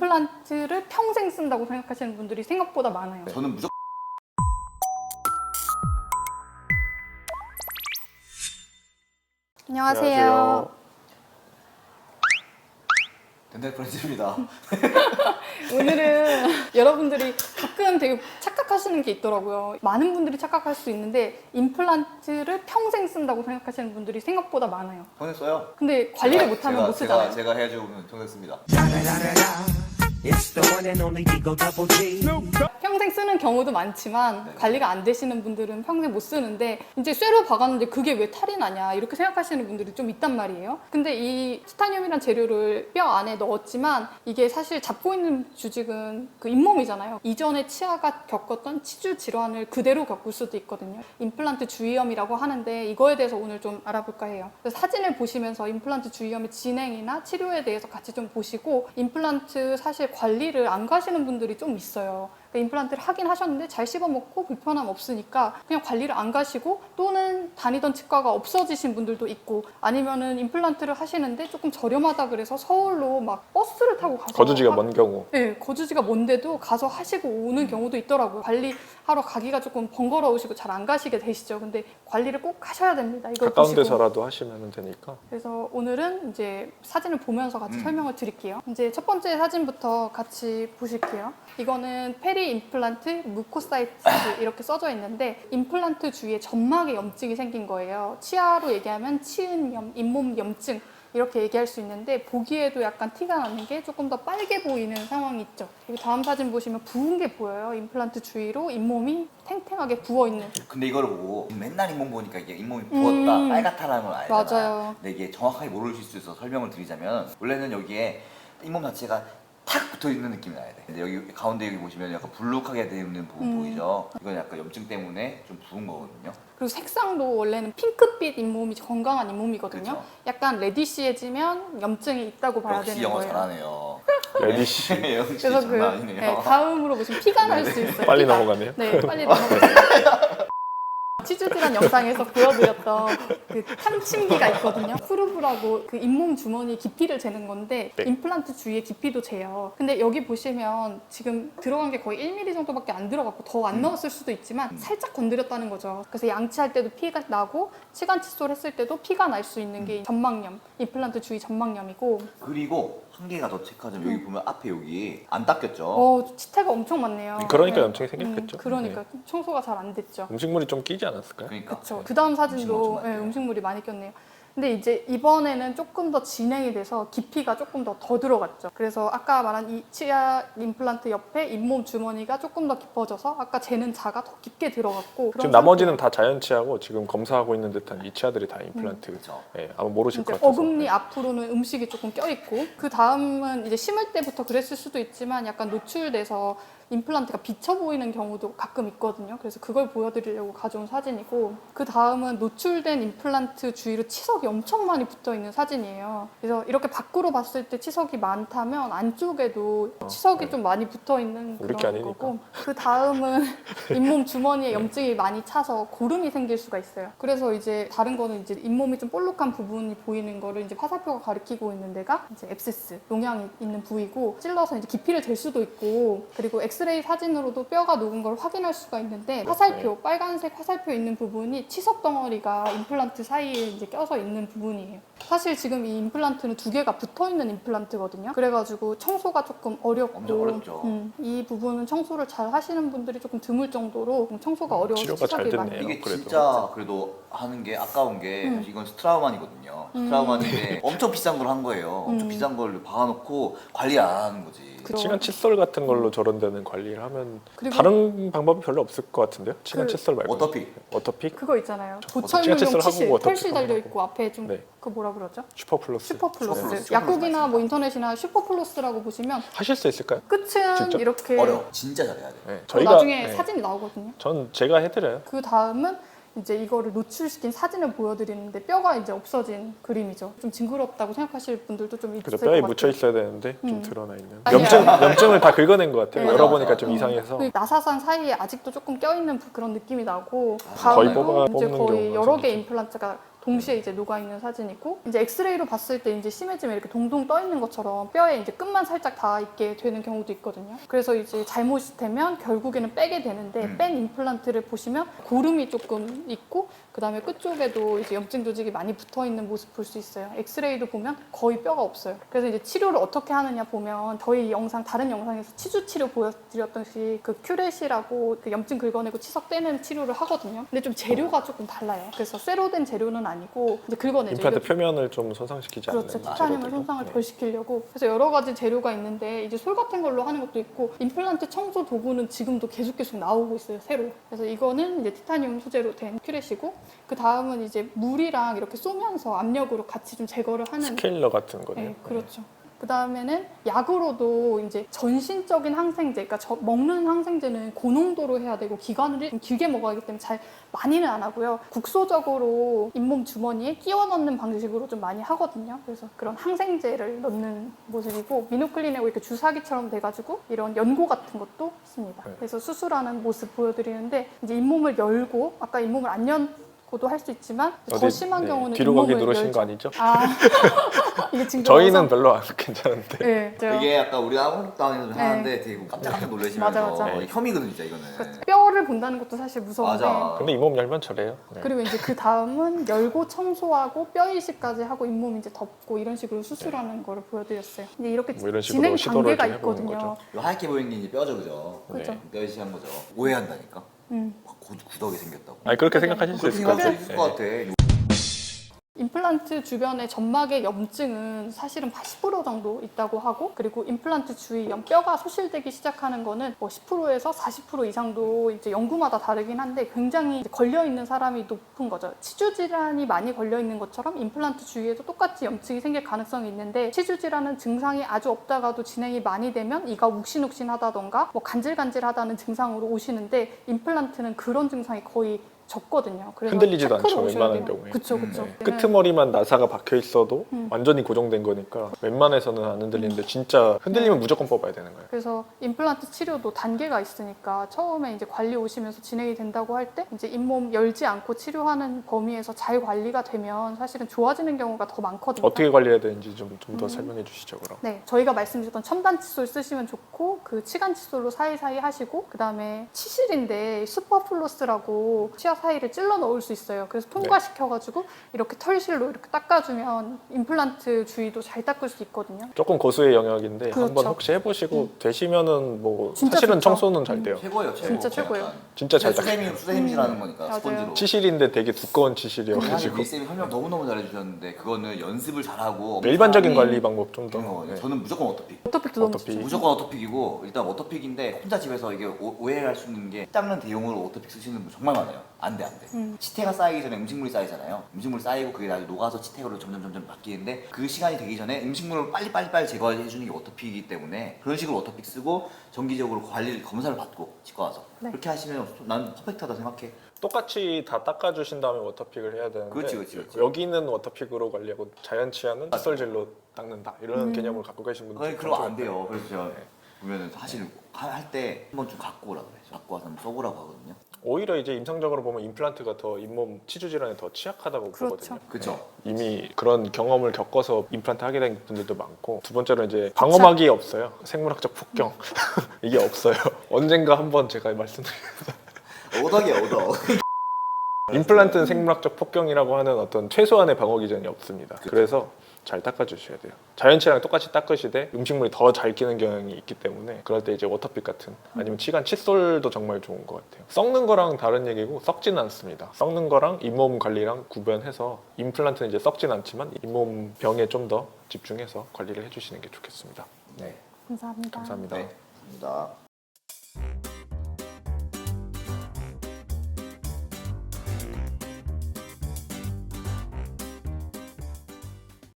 임플란트를 평생 쓴다고 생각하시는 분들이 생각보다 많아요. 저는 무조건 안녕하세요. 덴탈 프렌즈입니다. 오늘은 여러분들이 가끔 되게 착각하시는 게 있더라고요. 많은 분들이 착각할 수 있는데 임플란트를 평생 쓴다고 생각하시는 분들이 생각보다 많아요. 평생 써요. 근데 관리를 못하면 못 쓰잖아요. 제가 해주면 평생 씁니다. It's the one and only Eagle Double G. 평생 쓰는 경우도 많지만 네. 관리가 안 되시는 분들은 평생 못 쓰는데 이제 쇠로 박았는데 그게 왜 탈이 나냐 이렇게 생각하시는 분들이 좀 있단 말이에요. 근데 이 티타늄이란 재료를 뼈 안에 넣었지만 이게 사실 잡고 있는 주직은 그 잇몸이잖아요. 이전에 치아가 겪었던 치주 질환을 그대로 겪을 수도 있거든요. 임플란트 주위염이라고 하는데 이거에 대해서 오늘 좀 알아볼까 해요. 그래서 사진을 보시면서 임플란트 주위염의 진행이나 치료에 대해서 같이 좀 보시고 임플란트 사실 관리를 안 가시는 분들이 좀 있어요. 임플란트를 하긴 하셨는데 잘 씹어먹고 불편함 없으니까 그냥 관리를 안 가시고 또는 다니던 치과가 없어지신 분들도 있고 아니면은 임플란트를 하시는데 조금 저렴하다 그래서 서울로 막 버스를 타고 가서 거주지가 먼 경우. 네, 거주지가 먼데도 가서 하시고 오는 경우도 있더라고요. 관리하러 가기가 조금 번거로우시고 잘 안 가시게 되시죠. 근데 관리를 꼭 하셔야 됩니다. 이걸 가까운 보시고. 데서라도 하시면 되니까. 그래서 오늘은 이제 사진을 보면서 같이 설명을 드릴게요. 이제 첫 번째 사진부터 같이 보실게요. 이거는 페리 임플란트 무코사이트 이렇게 써져 있는데 임플란트 주위에 점막에 염증이 생긴 거예요. 치아로 얘기하면 치은염, 잇몸 염증 이렇게 얘기할 수 있는데 보기에도 약간 티가 나는 게 조금 더 빨개 보이는 상황이 있죠. 여기 다음 사진 보시면 부은 게 보여요. 임플란트 주위로 잇몸이 탱탱하게 부어있는. 근데 이거를 보고 맨날 잇몸 보니까 이게 잇몸이 부었다, 빨갛다라는 걸 알잖아. 맞아요. 근데 이게 정확하게 모르실 수 있어서 설명을 드리자면 원래는 여기에 잇몸 자체가 탁 붙어 있는 느낌이 나야 돼. 근데 여기 가운데 여기 보시면 약간 불룩하게 되어 있는 부분 보이죠? 이건 약간 염증 때문에 좀 부은 거거든요. 그리고 색상도 원래는 핑크빛 잇몸이 건강한 잇몸이거든요. 그쵸. 약간 레디시해지면 염증이 있다고 봐야 역시 되는 영어 거예요. 잘하네요. 레디시. 역시 그래서 그 장난 아니네요. 네, 다음으로 보시면 피가 날 수 있어요. 빨리 피가. 넘어가네요. 네, 빨리 넘어가세요. 치주질환 영상에서 보여드렸던 그 탐침기가 있거든요. 프루브라고 그 잇몸 주머니 깊이를 재는 건데 네. 임플란트 주위의 깊이도 재요. 근데 여기 보시면 지금 들어간 게 거의 1mm 정도밖에 안 들어갔고 더 안 넣었을 수도 있지만 살짝 건드렸다는 거죠. 그래서 양치할 때도 피가 나고 치간 칫솔 했을 때도 피가 날 수 있는 게 전막염, 임플란트 주위 전막염이고 그리고 한 개가 더 체크하자면 여기 보면 앞에 여기 안 닦였죠? 치태가 엄청 많네요. 그러니까 네. 염증이 생겼겠죠. 그러니까 청소가 잘 안 됐죠. 음식물이 좀 끼지 않았을까요? 그러니까. 그렇죠. 그 다음 음식물 사진도 좀 많네요. 음식물이 많이 꼈네요. 근데 이제 이번에는 조금 더 진행이 돼서 깊이가 조금 더 들어갔죠. 그래서 아까 말한 이 치아 임플란트 옆에 잇몸 주머니가 조금 더 깊어져서 아까 재는 자가 더 깊게 들어갔고 지금 나머지는 다 자연치하고 지금 검사하고 있는 듯한 이 치아들이 다 임플란트. 그렇죠. 예, 아마 모르실 이제 것 같아서. 어금니 앞으로는 음식이 조금 껴있고 그 다음은 이제 심을 때부터 그랬을 수도 있지만 약간 노출돼서 임플란트가 비쳐 보이는 경우도 가끔 있거든요. 그래서 그걸 보여드리려고 가져온 사진이고 그 다음은 노출된 임플란트 주위로 치석이 엄청 많이 붙어 있는 사진이에요. 그래서 이렇게 밖으로 봤을 때 치석이 많다면 안쪽에도 치석이 네. 좀 많이 붙어 있는 우리 게 그런 아니니까. 거고 그 다음은 잇몸 주머니에 염증이 많이 차서 고름이 생길 수가 있어요. 그래서 이제 다른 거는 이제 잇몸이 좀 볼록한 부분이 보이는 거를 이제 화살표가 가리키고 있는 데가 이제 앱세스, 농양이 있는 부위고 찔러서 이제 깊이를 잴 수도 있고 그리고 엑스레이 사진으로도 뼈가 녹은 걸 확인할 수가 있는데 화살표, 빨간색 화살표 있는 부분이 치석 덩어리가 임플란트 사이에 이제 껴서 있는 부분이에요. 사실 지금 이 임플란트는 두 개가 붙어 있는 임플란트거든요. 그래가지고 청소가 조금 어렵고 엄청 어렵죠. 이 부분은 청소를 잘 하시는 분들이 조금 드물 정도로 청소가 어려워서 치료가 잘 치석이 많이 됐네요. 이게 그래도. 진짜 그래도 하는 게 아까운 게 이건 스트라우만이거든요. 스트라우만인데 엄청 비싼 걸 한 거예요. 엄청 비싼 걸 박아놓고 관리 안 하는 거지. 그럼. 치간 칫솔 같은 걸로 저런 데는 관리를 하면 그리고 다른 방법이 별로 없을 것 같은데요? 치간 그 칫솔 말고. 워터픽. 워터픽? 그거 있잖아요. 치간 보철물용 칫솔 하고 치실, 워터픽 털실 하고. 달려있고 앞에 좀 네. 그 뭐라 그러죠? 슈퍼플러스. 슈퍼플러스. 슈퍼플러스. 약국이나 뭐 인터넷이나 슈퍼플러스라고 보시면 하실 수 있을까요? 끝은 진짜? 이렇게 어려워. 진짜 잘해야 돼. 네. 나중에 네. 사진이 나오거든요. 전 제가 해드려요. 그 다음은 이제 이거를 노출시킨 사진을 보여드리는데 뼈가 이제 없어진 그림이죠. 좀 징그럽다고 생각하실 분들도 좀 있을 그죠, 것 뼈에 같아요. 묻혀 있어야 되는데 좀 드러나 있는. 아니야. 염증을 다 긁어낸 것 같아요. 네, 열어보니까 맞아, 좀 맞아. 이상해서. 그 나사산 사이에 아직도 조금 껴있는 그런 느낌이 나고 거의 다음으로 이제 뽑는 거의 경우가 여러 개 생기죠. 임플란트가 동시에 이제 녹아 있는 사진이고 이제 엑스레이로 봤을 때 이제 심해지면 이렇게 동동 떠 있는 것처럼 뼈에 이제 끝만 살짝 닿아 있게 되는 경우도 있거든요. 그래서 이제 잘못이 되면 결국에는 빼게 되는데 뺀 임플란트를 보시면 고름이 조금 있고 그다음에 끝쪽에도 이제 염증 조직이 많이 붙어 있는 모습 볼 수 있어요. 엑스레이도 보면 거의 뼈가 없어요. 그래서 이제 치료를 어떻게 하느냐 보면 저희 영상 다른 영상에서 치주 치료 보여드렸듯이 그 큐렛이라고 그 염증 긁어내고 치석 떼는 치료를 하거든요. 근데 좀 재료가 조금 달라요. 그래서 쇠로 된 재료는 아니고 이제 긁어내죠. 임플란트 이렇게. 표면을 좀 손상시키지 않는 그렇죠. 티타늄을 재료들로. 손상을 네. 덜 시키려고. 그래서 여러 가지 재료가 있는데 이제 솔 같은 걸로 하는 것도 있고 임플란트 청소 도구는 지금도 계속 나오고 있어요. 새로. 그래서 이거는 이제 티타늄 소재로 된 큐렛이고 그 다음은 이제 물이랑 이렇게 쏘면서 압력으로 같이 좀 제거를 하는. 스케일러 같은 거네요. 네, 그렇죠. 그 다음에는 약으로도 이제 전신적인 항생제, 그러니까 먹는 항생제는 고농도로 해야 되고 기간을 좀 길게 먹어야 하기 때문에 잘 많이는 안 하고요. 국소적으로 잇몸 주머니에 끼워 넣는 방식으로 좀 많이 하거든요. 그래서 그런 항생제를 넣는 모습이고 미노클린하고 이렇게 주사기처럼 돼가지고 이런 연고 같은 것도 있습니다. 네. 그래서 수술하는 모습 보여드리는데 이제 잇몸을 열고 아까 잇몸을 안 고도 할 수 있지만 더 어디, 심한 경우는 뒤로 가기 잇몸을 누르신 열죠. 거 아니죠? 아 이게 지금 저희는 별로 안 괜찮은데. 네, 제가 이게 아까 우리가 아무것도 네. 하는데 되게 깜짝깜짝 놀라시면서 맞아. 혐의거든 진짜 이거는. 그렇죠. 뼈를 본다는 것도 사실 무서운데 맞아. 근데 잇몸 열면 저래요. 네. 그리고 이제 그 다음은 열고 청소하고 뼈 이식까지 하고 잇몸 이제 덮고 이런 식으로 수술하는 거를 보여드렸어요. 이제 이렇게 뭐 이런 식으로 진행 시도를 단계가 좀 해보는 있거든요. 거죠. 이 하얗게 보이는 게 이제 뼈죠, 그죠? 그죠. 뼈 시한 거죠. 오해한다니까. 음. 구덕이 생겼다고. 아니 그렇게 생각하실 수 그렇게 있을 것 생각할 같아요. 수 있을 것 같아. 임플란트 주변에 점막의 염증은 사실은 80% 정도 있다고 하고 그리고 임플란트 주위 뼈가 소실되기 시작하는 거는 뭐 10%에서 40% 이상도 이제 연구마다 다르긴 한데 굉장히 이제 걸려 있는 사람이 높은 거죠. 치주 질환이 많이 걸려 있는 것처럼 임플란트 주위에도 똑같이 염증이 생길 가능성이 있는데 치주 질환은 증상이 아주 없다가도 진행이 많이 되면 이가 욱신욱신하다던가 뭐 간질간질하다는 증상으로 오시는데 임플란트는 그런 증상이 거의 적거든요. 그래서 흔들리지도 체크를 않죠, 오셔야 웬만한 돼요. 경우에. 그쵸. 끄트머리만 나사가 박혀 있어도 음. 완전히 고정된 거니까 웬만해서는 안 흔들리는데 진짜 흔들리면 무조건 뽑아야 되는 거예요. 그래서 임플란트 치료도 단계가 있으니까 처음에 이제 관리 오시면서 진행이 된다고 할 때 이제 잇몸 열지 않고 치료하는 범위에서 잘 관리가 되면 사실은 좋아지는 경우가 더 많거든요. 어떻게 관리해야 되는지 좀 더 설명해 주시죠, 그럼. 네, 저희가 말씀드렸던 첨단 칫솔 쓰시면 좋고 그 치간 칫솔로 사이사이 하시고 그 다음에 치실인데 슈퍼플러스라고 치아 사이를 찔러 넣을 수 있어요. 그래서 통과시켜가지고 이렇게 털실로 이렇게 닦아주면 임플란트 주위도 잘 닦을 수 있거든요. 조금 고수의 영역인데 그렇죠. 한번 혹시 해보시고 되시면은 뭐 진짜 사실은 좋죠. 청소는 잘 돼요. 최고예요, 최고. 진짜 최고예요. 진짜 잘 닦아요. 수세미질하는 거니까 맞아요. 스펀지로. 치실인데 되게 두꺼운 사실 치실이어가지고 미쌤이 설명 너무너무 잘해주셨는데 그거는 연습을 잘하고 일반적인 음. 관리 방법 좀 그런 더. 거거든요. 네. 저는 무조건 워터픽. 워터픽도 너무 워터픽. 좋죠. 무조건 워터픽이고 일단 워터픽인데 혼자 집에서 이게 오해할 수 있는 게 닦는 대용으로 워터픽 쓰시는 분 정말 많아요. 안 돼. 치태가 쌓이기 전에 음식물이 쌓이잖아요. 음식물 쌓이고 그게 나중에 녹아서 치태로 점점 바뀌는데 그 시간이 되기 전에 음식물을 빨리 제거해 주는 게 워터픽이기 때문에 그런 식으로 워터픽 쓰고 정기적으로 검사를 받고 치과 와서 네. 그렇게 하시면 난 퍼펙트하다 생각해. 똑같이 다 닦아주신 다음에 워터픽을 해야 되는데 그렇지. 여기는 워터픽을 관리하고 자연 치아는 칫솔질로 닦는다 이런 개념을 갖고 계신 분들 아니 그럼 안 돼요. 그래서 제가 보면은 사실 할 때 한번 좀 갖고 오라고 그래. 갖고 와서 한번 써보라고 하거든요. 오히려 이제 임상적으로 보면 임플란트가 더 잇몸 치주 질환에 더 취약하다고 그렇죠. 보거든요. 그렇죠. 이미 그런 경험을 겪어서 임플란트 하게 된 분들도 많고 두 번째로 이제 방어막이 없어요. 생물학적 폭경 이게 없어요. 언젠가 한번 제가 말씀드릴게요. 오덕이야 오덕. 임플란트는 생물학적 폭경이라고 하는 어떤 최소한의 방어 기전이 없습니다. 그래서 잘 닦아주셔야 돼요. 자연치아랑 똑같이 닦으시되 음식물이 더 잘 끼는 경향이 있기 때문에 그럴 때 이제 워터픽 같은 아니면 치간 칫솔도 정말 좋은 것 같아요. 썩는 거랑 다른 얘기고 썩지는 않습니다. 썩는 거랑 잇몸 관리랑 구별해서 임플란트는 이제 썩진 않지만 잇몸 병에 좀 더 집중해서 관리를 해주시는 게 좋겠습니다. 네, 감사합니다. 감사합니다. 네. 감사합니다.